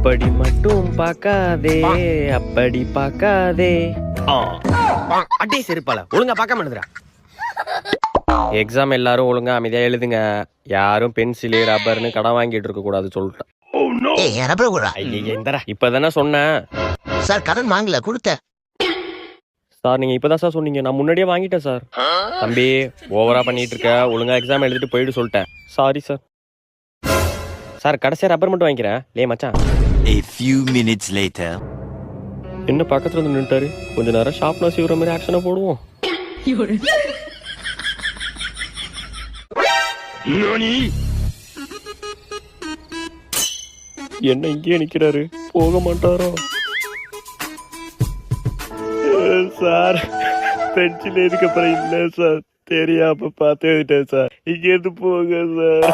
இப்படி மட்டும் பார்க்காதே, அப்படி பார்க்காதே. அட்டே செருப்பால ஒழுங்கா பார்க்காம எழுதுறா. எக்ஸாம் எல்லாரும் ஒழுங்கா அமைதியா எழுதுங்க. யாரும் பென்சிலு ரப்பர்னு கடன் வாங்கிட்டு இருக்க கூடாது சொல்லிட்டேன். இப்பதானே சொன்னேன் சார். கடன் வாங்கல கொடுத்த சார். நீங்க இப்பதான் சார் சொன்னீங்க, நான் முன்னாடியே வாங்கிட்டேன் சார். தம்பி ஓவரா பண்ணிட்டு இருக்க, ஒழுங்கா எக்ஸாம் எழுதிட்டு போயிட்டு சொல்லிட்டேன். Sorry sir. சார் கடைசியா ரப்பர் மட்டும் வாங்கிக்கிறேன். லே மச்சான். A few minutes later. என்ன பக்கத்துல வந்து நின்னுட்டாரு, கொஞ்ச நேரம் ஷாப்ல சீவுற மாதிரி ஆக்ஷனை போடுவோம். என்ன இங்கே நிக்கிறாரு, போக மாட்டாரோ? சார் பென்சில் எதுக்கு அப்புறம் இல்ல சார், தெரியாம பார்த்து எழுதிட்டேன் சார். இங்க இருந்து போங்க சார்.